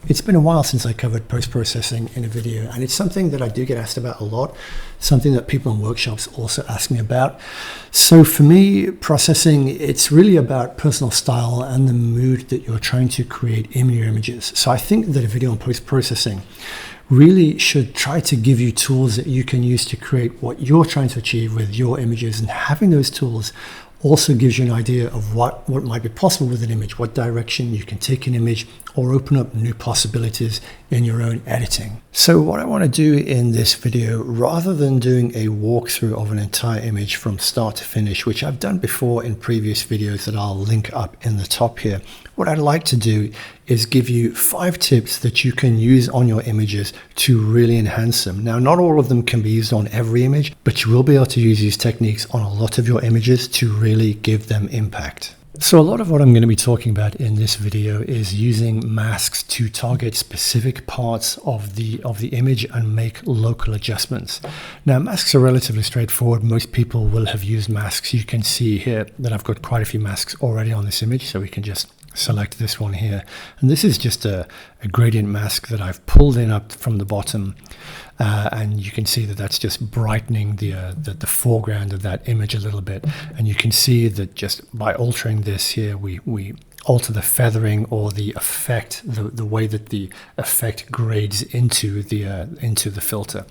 It's been a while since I covered post-processing in a video, and it's something that I do get asked about a lot, something that people in workshops also ask me about. So for me, processing, it's really about personal style and the mood that you're trying to create in your images. So I think that a video on post-processing really should try to give you tools that you can use to create what you're trying to achieve with your images, and having those tools also gives you an idea of what might be possible with an image, what direction you can take an image, or open up new possibilities in your own editing. So what I want to do in this video, rather than doing a walkthrough of an entire image from start to finish, which I've done before in previous videos that I'll link up in the top here, what I'd like to do is give you 5 tips that you can use on your images to really enhance them. Now, not all of them can be used on every image, but you will be able to use these techniques on a lot of your images to really give them impact. So a lot of what I'm going to be talking about in this video is using masks to target specific parts of the image and make local adjustments. Now, masks are relatively straightforward. Most people will have used masks. You can see here that I've got quite a few masks already on this image, so we can just select this one here, and this is just a gradient mask that I've pulled in up from the bottom, and you can see that that's just brightening the foreground of that image a little bit. And you can see that just by altering this here, we alter the feathering or the effect, the way that the effect grades into the filter.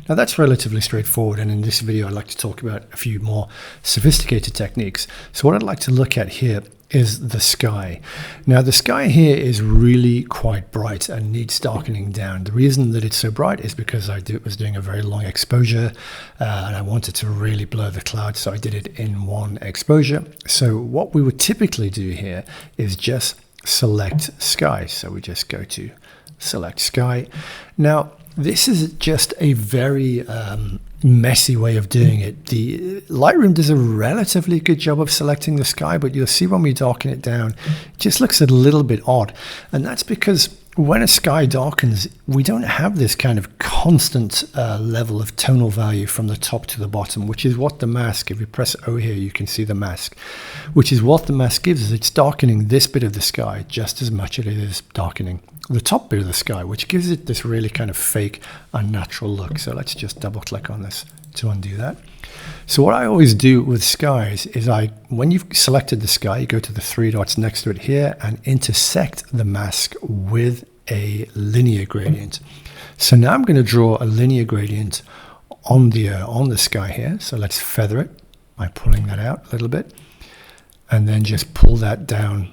Now that's relatively straightforward, and in this video I'd like to talk about a few more sophisticated techniques. So what I'd like to look at here is the sky. Now the sky here is really quite bright and needs darkening down. The reason that it's so bright is because I was doing a very long exposure, and I wanted to really blur the clouds, so I did it in one exposure. So what we would typically do here is just select sky. So we just go to select sky. Now this is just a very messy way of doing it. The Lightroom does a relatively good job of selecting the sky, but you'll see when we darken it down, it just looks a little bit odd. And that's because when a sky darkens, we don't have this kind of constant level of tonal value from the top to the bottom, which is what the mask, if you press O here, you can see the mask, which is what the mask gives us. It's darkening this bit of the sky just as much as it is darkening the top bit of the sky, which gives it this really kind of fake, unnatural look. So let's just double click on this to undo that. So what I always do with skies is when you've selected the sky, you go to the 3 dots next to it here and intersect the mask with a linear gradient. So now I'm going to draw a linear gradient on the sky here. So let's feather it by pulling that out a little bit, and then just pull that down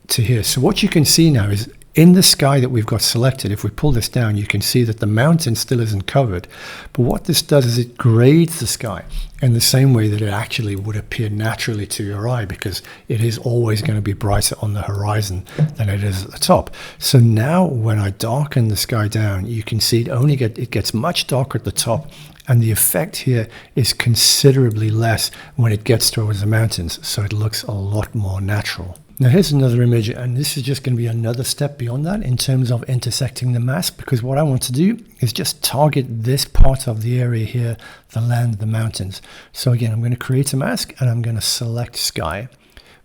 to here. So what you can see now is in the sky that we've got selected, if we pull this down, you can see that the mountain still isn't covered. But what this does is it grades the sky in the same way that it actually would appear naturally to your eye, because it is always going to be brighter on the horizon than it is at the top. So now when I darken the sky down, you can see it gets much darker at the top, and the effect here is considerably less when it gets towards the mountains. So it looks a lot more natural. Now here's another image, and this is just going to be another step beyond that in terms of intersecting the mask, because what I want to do is just target this part of the area here, the land, the mountains. So again, I'm going to create a mask and I'm going to select sky.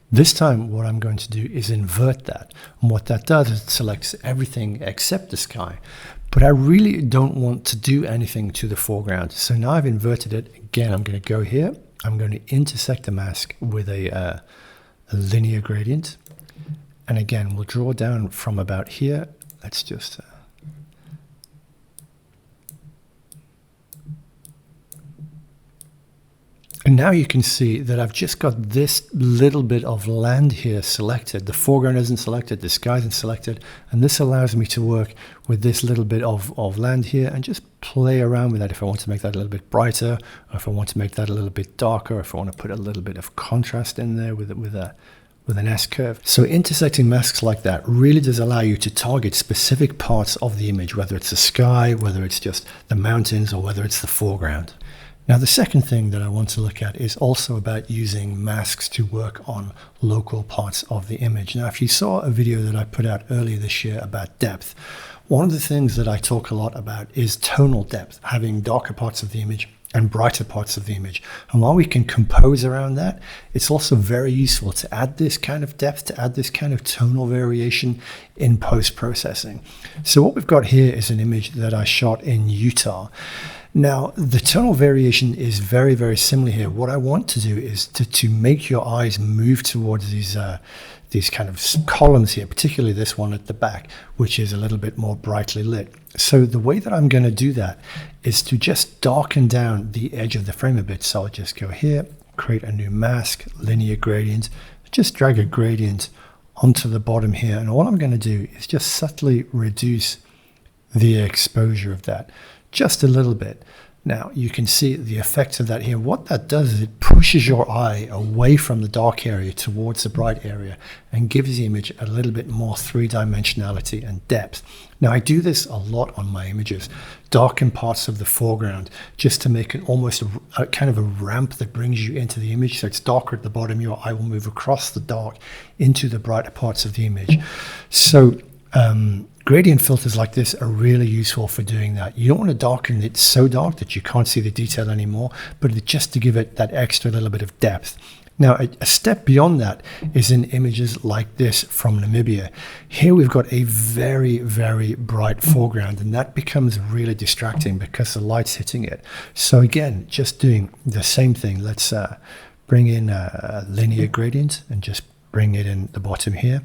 This time what I'm going to do is invert that, and what that does is it selects everything except the sky. But I really don't want to do anything to the foreground. So now I've inverted it. Again, I'm going to go here, I'm going to intersect the mask with a linear gradient, and again we'll draw down from about here. Let's just and now you can see that I've just got this little bit of land here selected. The foreground isn't selected, the sky isn't selected, and this allows me to work with this little bit of land here and just play around with that if I want to make that a little bit brighter, or if I want to make that a little bit darker, or if I want to put a little bit of contrast in there with an S-curve. So intersecting masks like that really does allow you to target specific parts of the image, whether it's the sky, whether it's just the mountains, or whether it's the foreground. Now the second thing that I want to look at is also about using masks to work on local parts of the image. Now if you saw a video that I put out earlier this year about depth, one of the things that I talk a lot about is tonal depth, having darker parts of the image and brighter parts of the image. And while we can compose around that, it's also very useful to add this kind of depth, to add this kind of tonal variation in post-processing. So what we've got here is an image that I shot in Utah. Now, the tonal variation is very, very similar here. What I want to do is to make your eyes move towards these kind of columns here, particularly this one at the back, which is a little bit more brightly lit. So the way that I'm going to do that is to just darken down the edge of the frame a bit. So I'll just go here, create a new mask, linear gradient, just drag a gradient onto the bottom here. And all I'm going to do is just subtly reduce the exposure of that just a little bit. Now you can see the effect of that here. What that does is it pushes your eye away from the dark area towards the bright area and gives the image a little bit more three-dimensionality and depth. Now I do this a lot on my images, darken parts of the foreground just to make it almost a kind of a ramp that brings you into the image. So it's darker at the bottom, your eye will move across the dark into the brighter parts of the image. So gradient filters like this are really useful for doing that. You don't want to darken it so dark that you can't see the detail anymore, but just to give it that extra little bit of depth. Now, a step beyond that is in images like this from Namibia. Here we've got a very, very bright foreground, and that becomes really distracting because the light's hitting it. So again, just doing the same thing. Let's bring in a linear gradient and just bring it in the bottom here.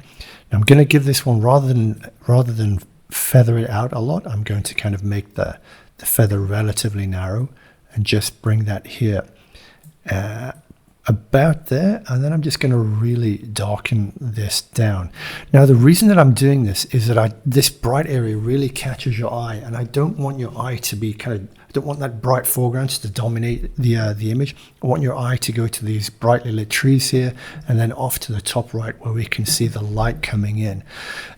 Now I'm going to give this one, rather than feather it out a lot, I'm going to kind of make the feather relatively narrow and just bring that here about there, and then I'm just going to really darken this down. Now the reason that I'm doing this is that this bright area really catches your eye, and I don't want your eye to be I don't want that bright foreground to dominate the image. I want your eye to go to these brightly lit trees here, and then off to the top right where we can see the light coming in.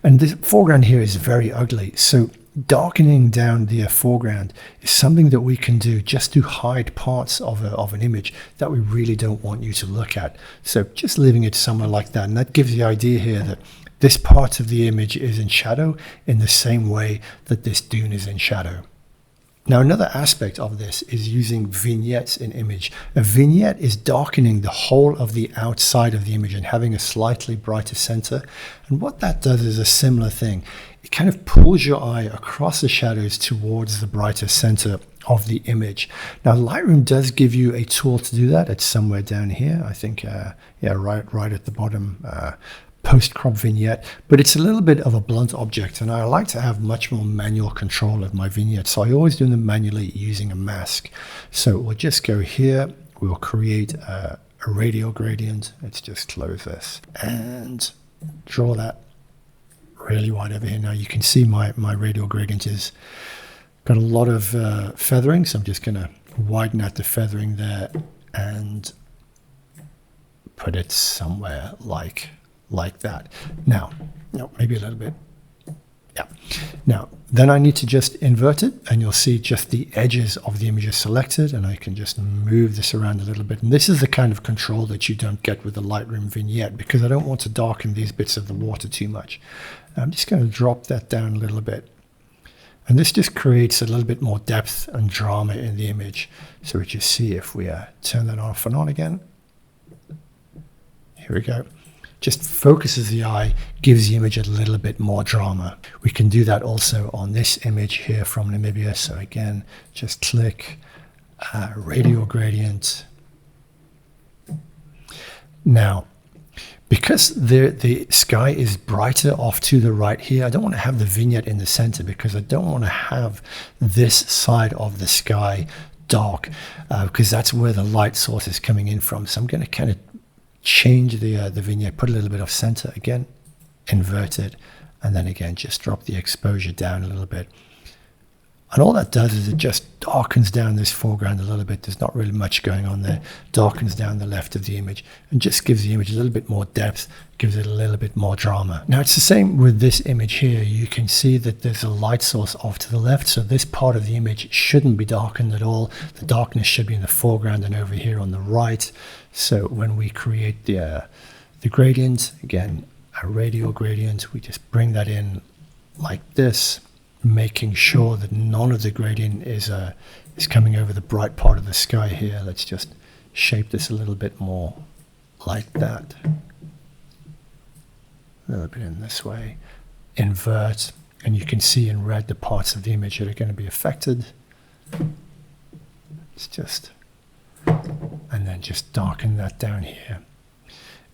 And this foreground here is very ugly, so darkening down the foreground is something that we can do just to hide parts of an image that we really don't want you to look at. So just leaving it somewhere like that, and that gives the idea here that this part of the image is in shadow in the same way that this dune is in shadow. Now another aspect of this is using vignettes in image. A vignette is darkening the whole of the outside of the image and having a slightly brighter center. And what that does is a similar thing. It kind of pulls your eye across the shadows towards the brighter center of the image. Now Lightroom does give you a tool to do that. It's somewhere down here, I think, right at the bottom, post-crop vignette, but it's a little bit of a blunt object, and I like to have much more manual control of my vignettes, so I always do them manually using a mask. So we'll just go here, we'll create a radial gradient. Let's just close this and draw that really wide over here. Now you can see my radial gradient is got a lot of feathering, so I'm just going to widen out the feathering there and put it somewhere like that. Now, no, maybe a little bit. Yeah. Now, then I need to just invert it, and you'll see just the edges of the image are selected, and I can just move this around a little bit. And this is the kind of control that you don't get with the Lightroom vignette, because I don't want to darken these bits of the water too much. I'm just going to drop that down a little bit. And this just creates a little bit more depth and drama in the image. So we just see if we turn that off and on again. Here we go. Just focuses the eye, gives the image a little bit more drama. We can do that also on this image here from Namibia. So again, just click radial gradient. Now, because the sky is brighter off to the right here, I don't want to have the vignette in the center because I don't want to have this side of the sky dark because that's where the light source is coming in from. So I'm going to kind of change the vignette, put a little bit of center again, invert it, and then again just drop the exposure down a little bit. And all that does is it just darkens down this foreground a little bit. There's not really much going on there. Darkens down the left of the image and just gives the image a little bit more depth, gives it a little bit more drama. Now it's the same with this image here. You can see that there's a light source off to the left, so this part of the image shouldn't be darkened at all. The darkness should be in the foreground and over here on the right. So when we create the gradient, again, a radial gradient, we just bring that in like this, making sure that none of the gradient is is coming over the bright part of the sky here. Let's just shape this a little bit more like that. A little bit in this way. Invert, and you can see in red the parts of the image that are going to be affected. It's just, and then just darken that down here.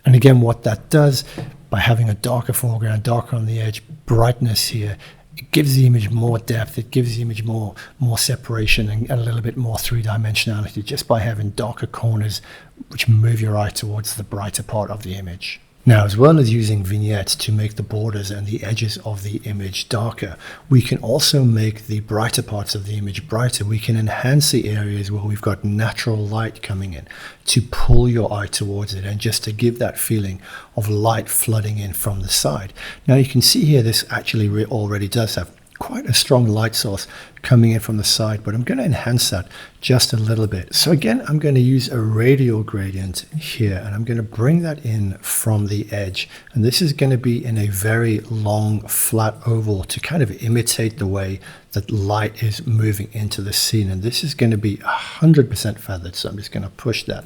And again, what that does, by having a darker foreground, darker on the edge, brightness here, it gives the image more depth, it gives the image more separation and a little bit more three-dimensionality just by having darker corners which move your eye towards the brighter part of the image. Now, as well as using vignettes to make the borders and the edges of the image darker, we can also make the brighter parts of the image brighter. We can enhance the areas where we've got natural light coming in to pull your eye towards it and just to give that feeling of light flooding in from the side. Now, you can see here this actually already does have quite a strong light source coming in from the side, but I'm going to enhance that just a little bit. So again, I'm going to use a radial gradient here, and I'm going to bring that in from the edge. And this is going to be in a very long, flat oval to kind of imitate the way that light is moving into the scene. And this is going to be 100% feathered. So I'm just going to push that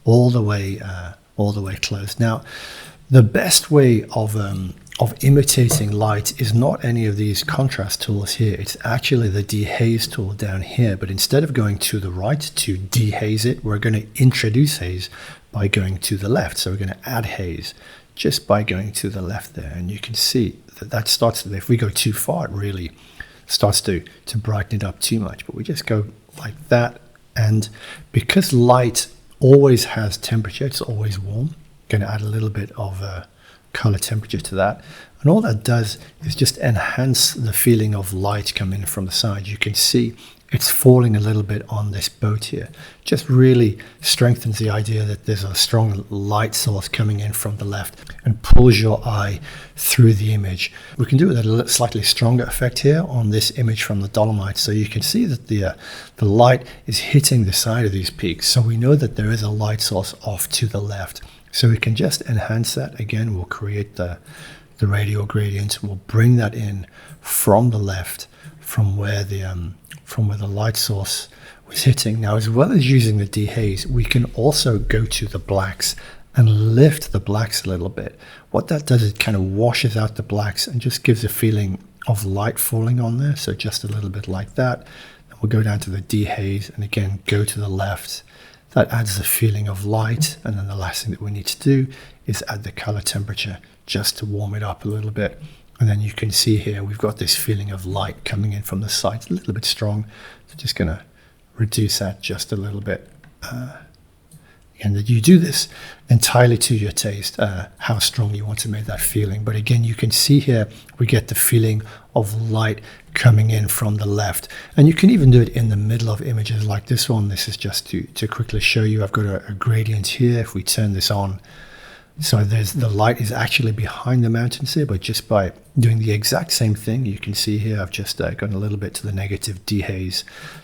all the way close. Now, the best way of imitating light is not any of these contrast tools here. It's actually the dehaze tool down here. But instead of going to the right to dehaze it, we're going to introduce haze by going to the left. So we're going to add haze just by going to the left there. And you can see that starts to, if we go too far, it really starts to brighten it up too much. But we just go like that. And because light always has temperature, it's always warm, going to add a little bit of color temperature to that, and all that does is just enhance the feeling of light coming from the side. You can see it's falling a little bit on this boat here. Just really strengthens the idea that there's a strong light source coming in from the left and pulls your eye through the image. We can do it with a slightly stronger effect here on this image from the Dolomite. So you can see that the light is hitting the side of these peaks. So we know that there is a light source off to the left. So we can just enhance that. Again, we'll create the radial gradient. We'll bring that in from the left, from where the light source was hitting. Now, as well as using the dehaze, we can also go to the blacks and lift the blacks a little bit. What that does is it kind of washes out the blacks and just gives a feeling of light falling on there. So just a little bit like that. Then we'll go down to the dehaze and again go to the left. That adds the feeling of light. And then the last thing that we need to do is add the color temperature just to warm it up a little bit. And then you can see here we've got this feeling of light coming in from the side. It's a little bit strong. So just going to reduce that just a little bit. And you do this entirely to your taste, how strong you want to make that feeling. But again, you can see here we get the feeling of light coming in from the left. And you can even do it in the middle of images like this one. This is just to quickly show you. I've got a gradient here. If we turn this on, so the light is actually behind the mountains here, but just by doing the exact same thing, you can see here I've just gone a little bit to the negative dehaze.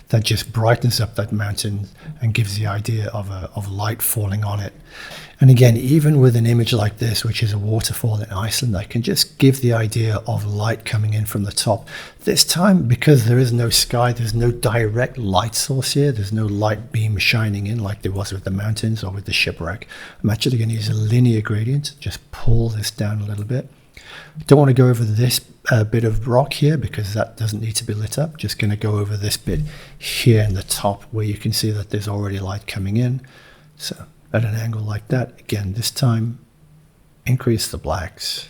That just brightens up that mountain and gives the idea of light falling on it. And again, even with an image like this, which is a waterfall in Iceland, I can just give the idea of light coming in from the top. This time, because there is no sky, there's no direct light source here, there's no light beam shining in like there was with the mountains or with the shipwreck. I'm actually going to use a linear gradient, just pull this down a little bit. Don't want to go over this bit of rock here because that doesn't need to be lit up. Just going to go over this bit here in the top where you can see that there's already light coming in. So at an angle like that, again, this time increase the blacks.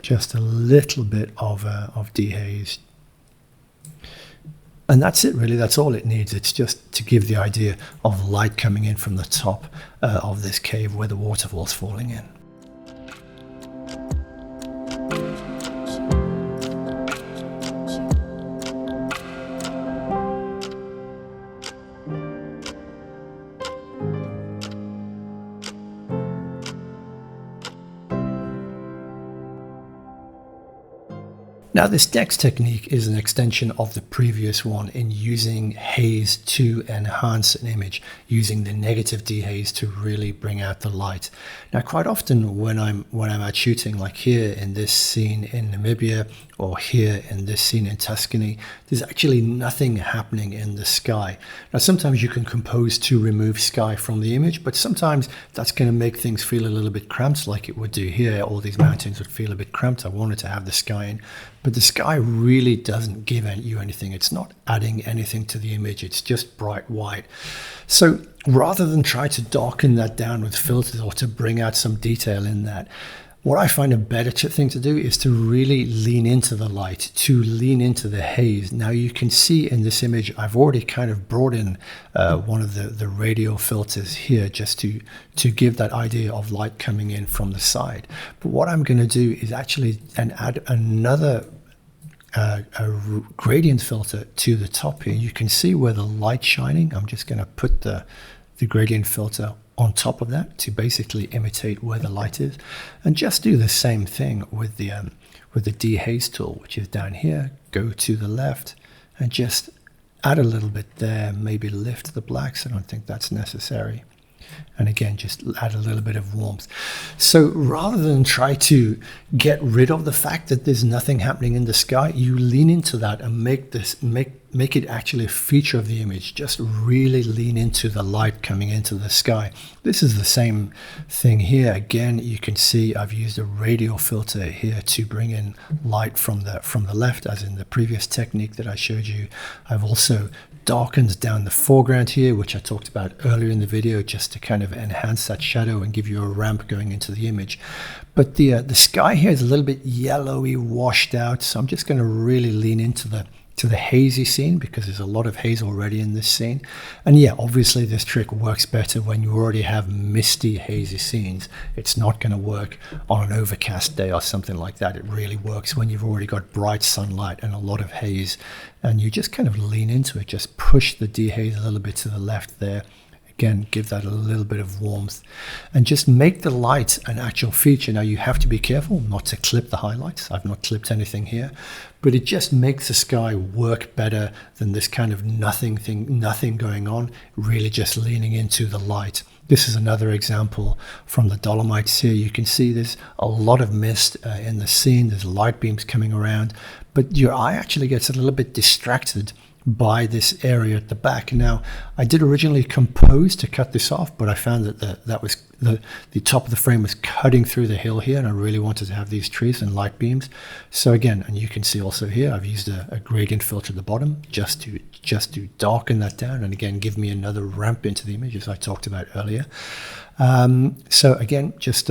Just a little bit of dehaze. And that's it really, that's all it needs. It's just to give the idea of light coming in from the top of this cave where the waterfall's falling in. Now, this next technique is an extension of the previous one in using haze to enhance an image, using the negative dehaze to really bring out the light. Now, quite often when I'm out shooting, like here in this scene in Namibia, or here in this scene in Tuscany, there's actually nothing happening in the sky. Now, sometimes you can compose to remove sky from the image, but sometimes that's going to make things feel a little bit cramped, like it would do here. All these mountains would feel a bit cramped. I wanted to have the sky in, but the sky really doesn't give you anything. It's not adding anything to the image. It's just bright white. So rather than try to darken that down with filters or to bring out some detail in that, what I find a better thing to do is to really lean into the light, to lean into the haze. Now you can see in this image, I've already kind of brought in one of the radial filters here just to give that idea of light coming in from the side. But what I'm going to do is actually add another a gradient filter to the top here. You can see where the light's shining. I'm just going to put the gradient filter on top of that to basically imitate where the light is, and just do the same thing with the dehaze tool, which is down here. Go to the left and just add a little bit there, maybe lift the blacks. I don't think that's necessary. And again, just add a little bit of warmth. So rather than try to get rid of the fact that there's nothing happening in the sky, you lean into that and make it actually a feature of the image. Just really lean into the light coming into the sky. This is the same thing here. Again, you can see I've used a radial filter here to bring in light from the left, as in the previous technique that I showed you. I've also darkened down the foreground here, which I talked about earlier in the video, just to kind of enhance that shadow and give you a ramp going into the image. But the sky here is a little bit yellowy, washed out, so I'm just going to really lean into the hazy scene, because there's a lot of haze already in this scene. And yeah, obviously this trick works better when you already have misty, hazy scenes. It's not going to work on an overcast day or something like that. It really works when you've already got bright sunlight and a lot of haze, and you just kind of lean into it. Just push the dehaze a little bit to the left there. Again, give that a little bit of warmth and just make the light an actual feature. Now, you have to be careful not to clip the highlights. I've not clipped anything here, but it just makes the sky work better than this kind of nothing going on, really just leaning into the light. This is another example from the Dolomites here. You can see there's a lot of mist in the scene. There's light beams coming around, but your eye actually gets a little bit distracted by this area at the back. Now, I did originally compose to cut this off, but I found that the top of the frame was cutting through the hill here, and I really wanted to have these trees and light beams. So again, and you can see also here, I've used a gradient filter at the bottom just to darken that down, and again, give me another ramp into the image, as I talked about earlier. So again, just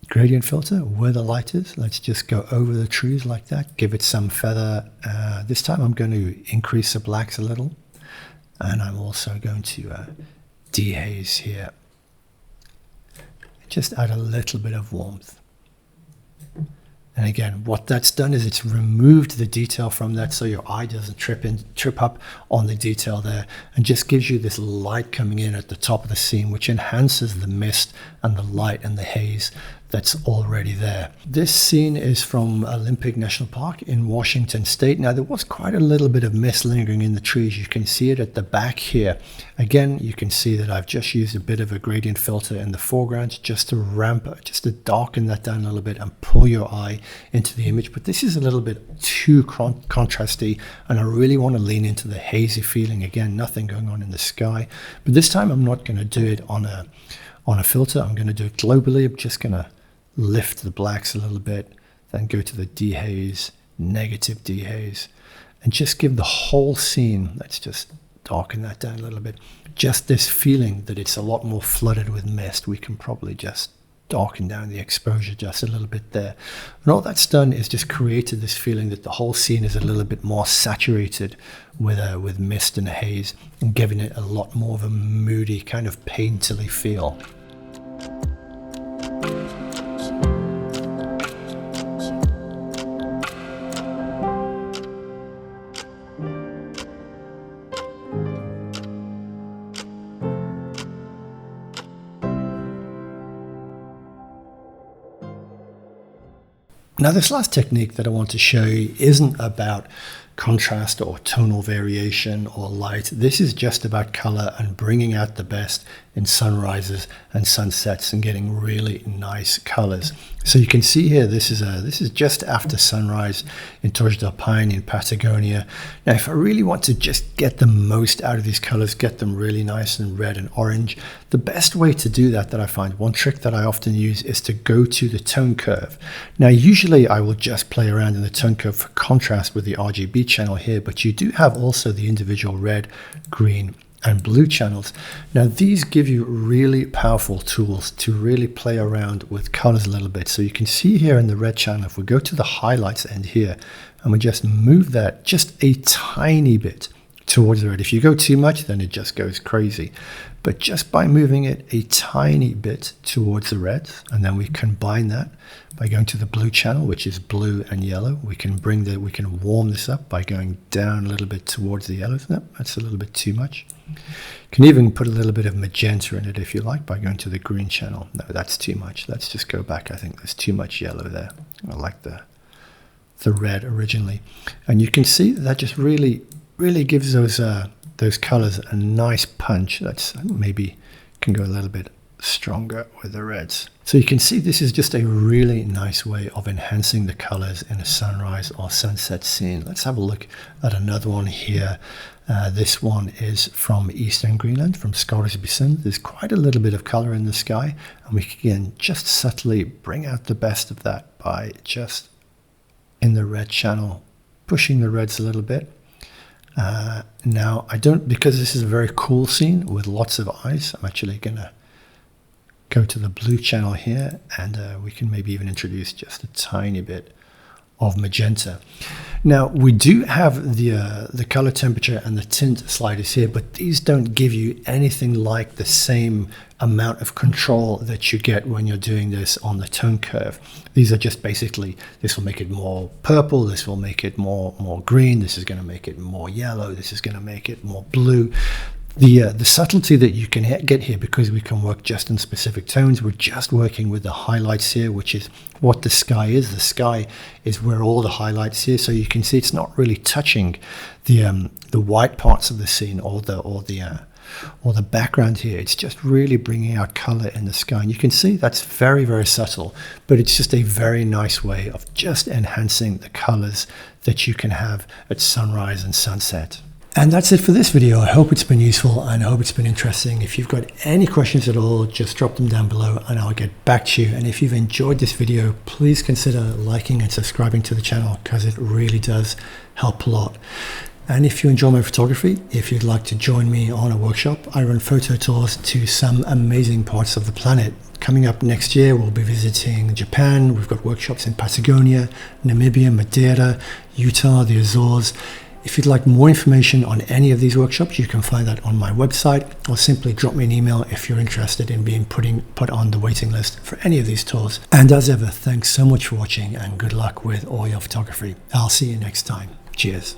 gradient filter where the light is. Let's just go over the trees like that, give it some feather. This time I'm going to increase the blacks a little, and I'm also going to dehaze here. Just add a little bit of warmth. And again, what that's done is it's removed the detail from that, so your eye doesn't trip up on the detail there, and just gives you this light coming in at the top of the scene, which enhances the mist and the light and the haze that's already there. This scene is from Olympic National Park in Washington State. Now, there was quite a little bit of mist lingering in the trees. You can see it at the back here. Again, you can see that I've just used a bit of a gradient filter in the foreground just to darken that down a little bit and pull your eye into the image. But this is a little bit too contrasty, and I really want to lean into the hazy feeling. Again, nothing going on in the sky. But this time I'm not going to do it on a filter. I'm going to do it globally. I'm just going to lift the blacks a little bit, then go to the dehaze, negative dehaze, and just give the whole scene, let's just darken that down a little bit, just this feeling that it's a lot more flooded with mist. We can probably just darken down the exposure just a little bit there. And all that's done is just created this feeling that the whole scene is a little bit more saturated with mist and haze, and giving it a lot more of a moody, kind of painterly feel. Now, this last technique that I want to show you isn't about contrast or tonal variation or light. This is just about color and bringing out the best in sunrises and sunsets and getting really nice colors. So you can see here, this is just after sunrise in Torres del Paine in Patagonia. Now, if I really want to just get the most out of these colors, get them really nice and red and orange, the best way to do that I find, one trick that I often use, is to go to the tone curve. Now, usually I will just play around in the tone curve for contrast with the RGB channel here, but you do have also the individual red, green, and blue channels. Now, these give you really powerful tools to really play around with colors a little bit. So you can see here in the red channel, if we go to the highlights end here and we just move that just a tiny bit towards the red. If you go too much, then it just goes crazy. But just by moving it a tiny bit towards the red, and then we combine that by going to the blue channel, which is blue and yellow, we can warm this up by going down a little bit towards the yellows. No, that's a little bit too much. You can even put a little bit of magenta in it if you like by going to the green channel. No, that's too much. Let's just go back. I think there's too much yellow there. I like the red originally. And you can see that just really gives those colors a nice punch. That's maybe can go a little bit stronger with the reds. So you can see this is just a really nice way of enhancing the colors in a sunrise or sunset scene. Let's have a look at another one here. This one is from Eastern Greenland, from Scoresbysund. There's quite a little bit of color in the sky, and we can just subtly bring out the best of that by just in the red channel, pushing the reds a little bit. Now, because this is a very cool scene with lots of eyes, I'm actually gonna go to the blue channel here, and we can maybe even introduce just a tiny bit of magenta. Now, we do have the color temperature and the tint sliders here, but these don't give you anything like the same amount of control that you get when you're doing this on the tone curve. These are just basically, this will make it more purple, this will make it more green, this is going to make it more yellow, this is going to make it more blue. The subtlety that you can get here, because we can work just in specific tones, we're just working with the highlights here, which is what the sky is. The sky is where all the highlights here, so you can see it's not really touching the white parts of the scene or the background here. It's just really bringing out color in the sky, and you can see that's very, very subtle, but it's just a very nice way of just enhancing the colors that you can have at sunrise and sunset. And that's it for this video. I hope it's been useful and I hope it's been interesting. If you've got any questions at all, just drop them down below and I'll get back to you. And if you've enjoyed this video, please consider liking and subscribing to the channel, because it really does help a lot. And if you enjoy my photography, if you'd like to join me on a workshop, I run photo tours to some amazing parts of the planet. Coming up next year, we'll be visiting Japan. We've got workshops in Patagonia, Namibia, Madeira, Utah, the Azores. If you'd like more information on any of these workshops, you can find that on my website, or simply drop me an email if you're interested in being put on the waiting list for any of these tours. And as ever, thanks so much for watching and good luck with all your photography. I'll see you next time. Cheers.